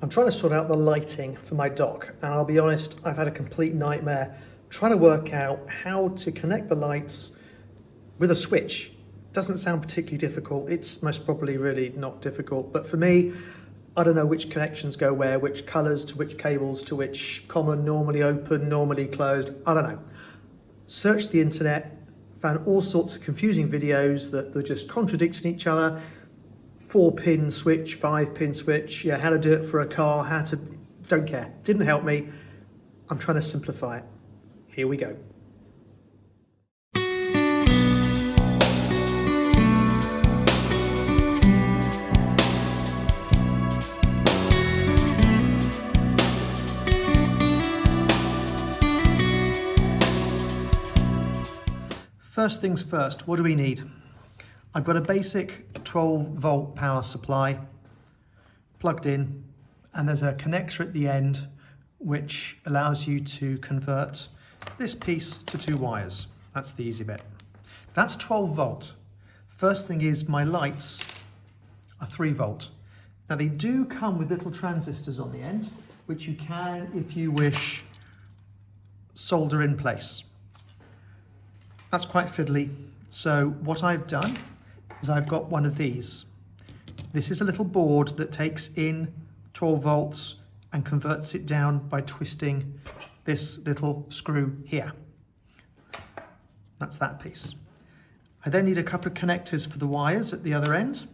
I'm trying to sort out the lighting for my dock, and I'll be honest, I've had a complete nightmare trying to work out how to connect the lights with a switch. Doesn't sound particularly difficult. It's most probably really not difficult, but for me, I don't know which connections go where, which colours to which cables to which common, normally open, normally closed, I don't know. Searched the internet, found all sorts of confusing videos that were just contradicting each other. 4-pin switch, 5-pin switch, yeah, how to do it for a car, don't care. Didn't help me. I'm trying to simplify it. Here we go. First things first, what do we need? I've got a basic 12-volt power supply plugged in, and there's a connector at the end which allows you to convert this piece to 2 wires. That's the easy bit. That's 12 volt. First thing is my lights are 3 volt. Now they do come with little transistors on the end, which you can, if you wish, solder in place. That's quite fiddly. So what I've done is I've got one of these. This is a little board that takes in 12 volts and converts it down by twisting this little screw here. That's that piece. I then need a couple of connectors for the wires at the other end.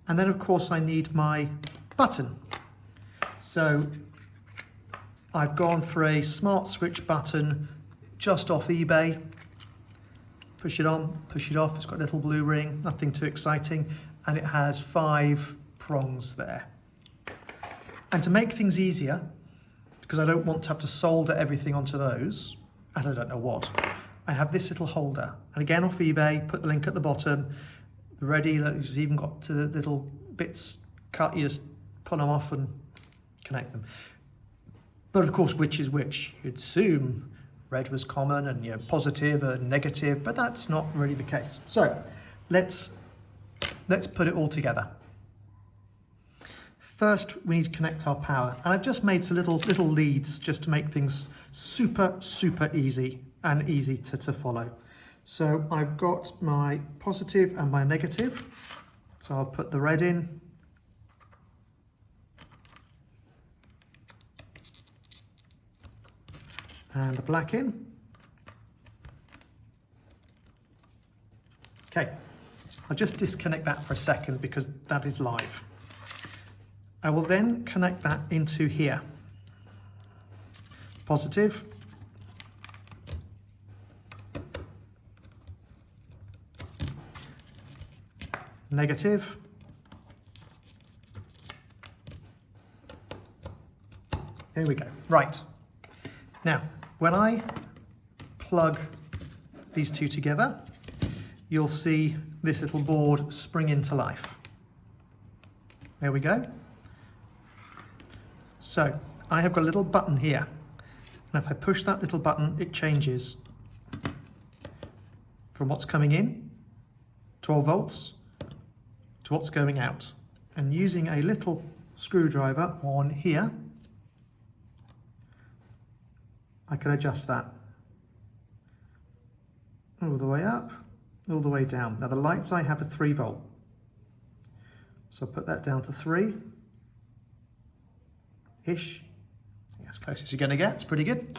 And then of course I need my button. So I've gone for a smart switch button just off eBay. Push it on, push it off, it's got a little blue ring, nothing too exciting, and it has 5 prongs there. And to make things easier, because I don't want to have to solder everything onto those, and I don't know what, I have this little holder. And again off eBay, put the link at the bottom, ready, it's even got the little bits cut, you just pull them off and connect them. But of course, which is which? You'd assume red was common and positive and negative, but that's not really the case. So let's put it all together. First, we need to connect our power, and I've just made some little leads just to make things super easy and easy to follow. So I've got my positive and my negative. So I'll put the red in. And the black in. Okay, I'll just disconnect that for a second because that is live. I will then connect that into here. Positive. Negative. There we go. Right. Now, when I plug these two together, you'll see this little board spring into life. There we go. So I have got a little button here, and if I push that little button, it changes from what's coming in, 12 volts, to what's going out. And using a little screwdriver on here, I can adjust that all the way up, all the way down. Now the lights I have are 3 volt. So I'll put that down to 3-ish. As close as you're going to get, it's pretty good.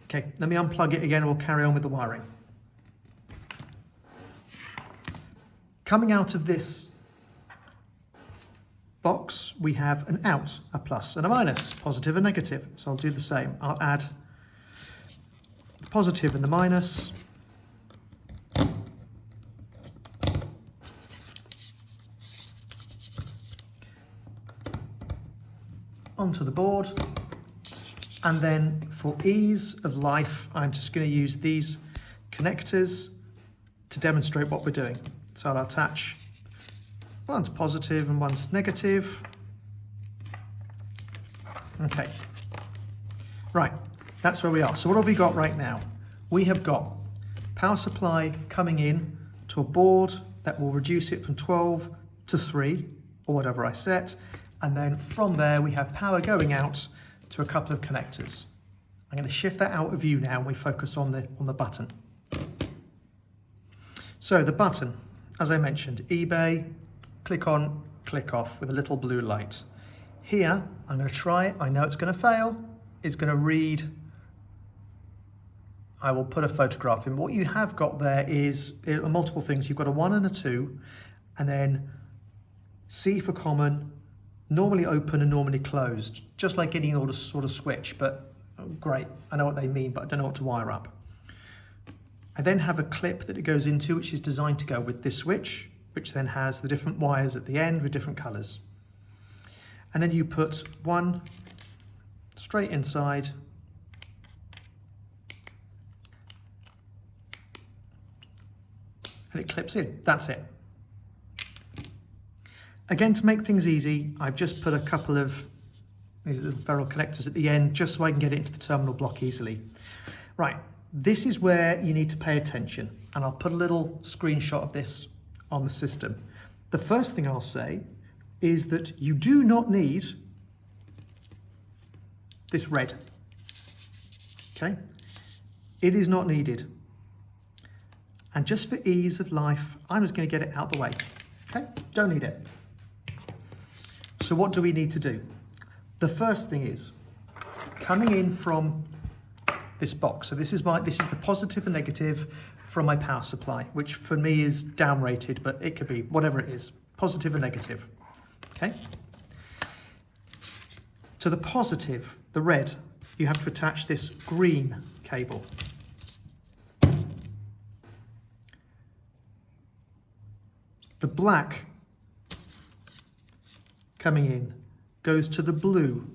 Okay, let me unplug it again and we'll carry on with the wiring. Coming out of this box, we have an out, a plus and a minus, positive and negative. So I'll do the same. I'll add the positive and the minus. Onto the board, and then for ease of life I'm just going to use these connectors to demonstrate what we're doing. So I'll attach one's positive and one's negative. Okay, right, that's where we are. So what have we got right now? We have got power supply coming in to a board that will reduce it from 12 to 3 or whatever I set, And then from there, we have power going out to a couple of connectors. I'm going to shift that out of view now and we focus on the button. So the button, as I mentioned, eBay, click on, click off with a little blue light. Here, I'm going to try, I know it's going to fail, it's going to read. I will put a photograph in. What you have got there is multiple things. You've got a 1 and a 2, and then C for common, normally open and normally closed, just like any other sort of switch, but great. I know what they mean, but I don't know what to wire up. I then have a clip that it goes into, which is designed to go with this switch, which then has the different wires at the end with different colors. And then you put one straight inside, and it clips in. That's it. Again, to make things easy, I've just put a couple of these little ferrule connectors at the end, just so I can get it into the terminal block easily. Right, this is where you need to pay attention, and I'll put a little screenshot of this on the system. The first thing I'll say is that you do not need this red, okay? It is not needed. And just for ease of life, I'm just going to get it out the way, okay? Don't need it. So what do we need to do? The first thing is coming in from this box. So this is the positive and negative from my power supply, which for me is down rated, but it could be whatever it is, positive and negative, okay? To the positive, the red, you have to attach this green cable. The black coming in goes to the blue,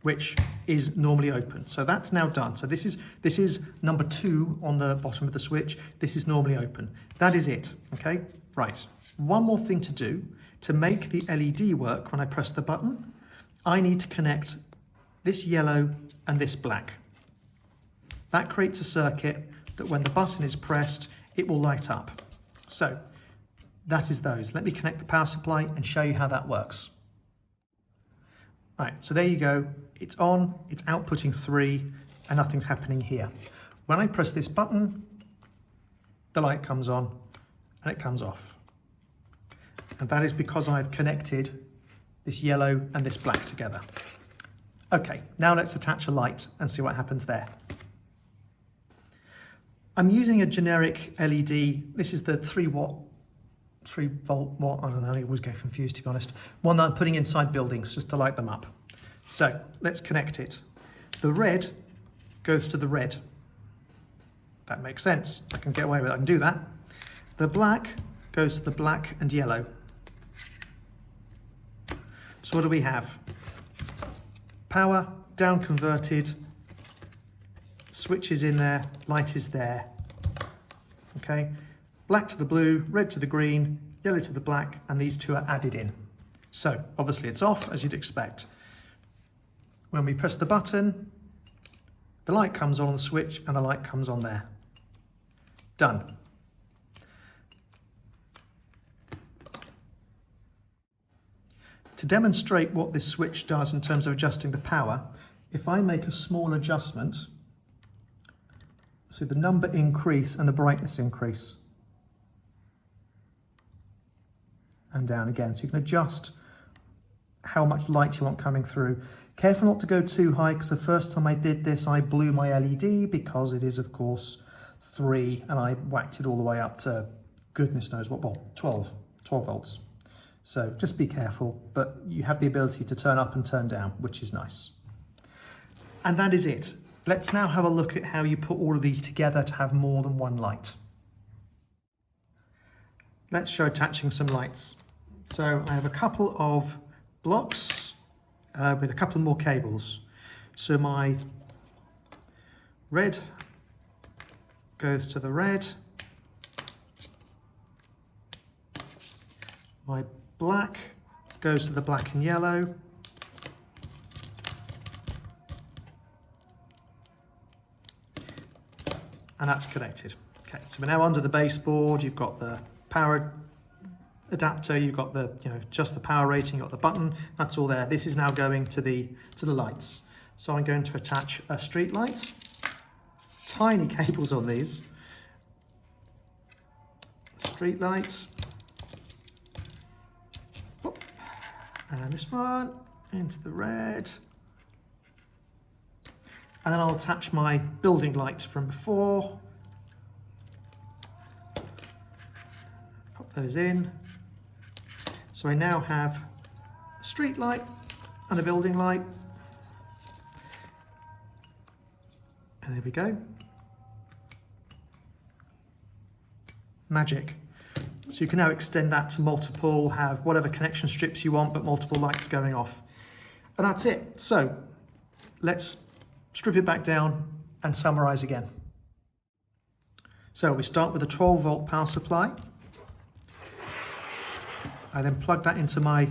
which is normally open. So that's now done. So this is number 2 on the bottom of the switch. This is normally open. That is it, okay? Right, one more thing to do. To make the LED work when I press the button, I need to connect this yellow and this black. That creates a circuit that when the button is pressed, it will light up. So that is those. Let me connect the power supply and show you how that works. Right, so there you go. It's on, it's outputting 3, and nothing's happening here. When I press this button, the light comes on and it comes off. And that is because I've connected this yellow and this black together. Okay, now let's attach a light and see what happens there. I'm using a generic LED. This is the 3 volt, I don't know, I always get confused, to be honest. One that I'm putting inside buildings just to light them up. So let's connect it. The red goes to the red. That makes sense. I can get away with it, I can do that. The black goes to the black and yellow. So what do we have? Power, down converted, switch is in there, light is there. Okay, black to the blue, red to the green, yellow to the black, and these 2 are added in. So obviously it's off, as you'd expect. When we press the button, the light comes on the switch and the light comes on there. Done. To demonstrate what this switch does in terms of adjusting the power, if I make a small adjustment, see the number increase and the brightness increase. And down again. So you can adjust how much light you want coming through. Careful not to go too high, because the first time I did this, I blew my LED because it is, of course, 3, and I whacked it all the way up to goodness knows what, well, 12 volts. So just be careful, but you have the ability to turn up and turn down, which is nice. And that is it. Let's now have a look at how you put all of these together to have more than one light. Let's show attaching some lights. So I have a couple of blocks with a couple more cables. So my red goes to the red. My black goes to the black and yellow. And that's connected. Okay, so we're now under the baseboard. You've got the power adapter, you've got the, just the power rating, you've got the button, that's all there. This is now going to the lights. So I'm going to attach a street light. Tiny cables on these. Street light. And this one into the red. And then I'll attach my building light from before. Pop those in. So I now have a street light and a building light. And there we go. Magic. So you can now extend that to multiple, have whatever connection strips you want, but multiple lights going off. And that's it. So let's strip it back down and summarize again. So we start with a 12-volt power supply. I then plug that into my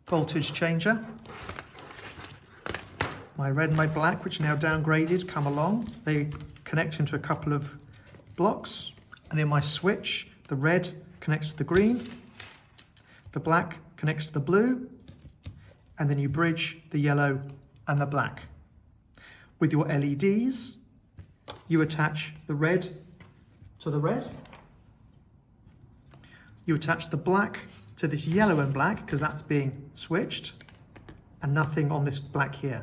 voltage changer. My red and my black, which are now downgraded, come along. They connect into a couple of blocks. And in my switch, the red connects to the green, the black connects to the blue, and then you bridge the yellow and the black. With your LEDs, you attach the red to the red. You attach the black to this yellow and black, because that's being switched, and nothing on this black here.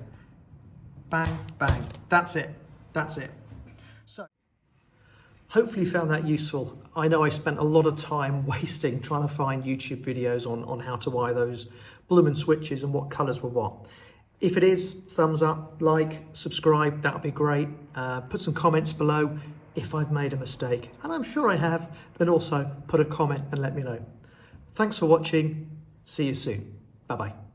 Bang, bang. That's it. That's it. So, hopefully you found that useful. I know I spent a lot of time wasting trying to find YouTube videos on how to wire those blooming switches and what colours were what. If it is, thumbs up, like, subscribe, that would be great. Put some comments below if I've made a mistake, and I'm sure I have, then also put a comment and let me know. Thanks for watching. See you soon. Bye-bye.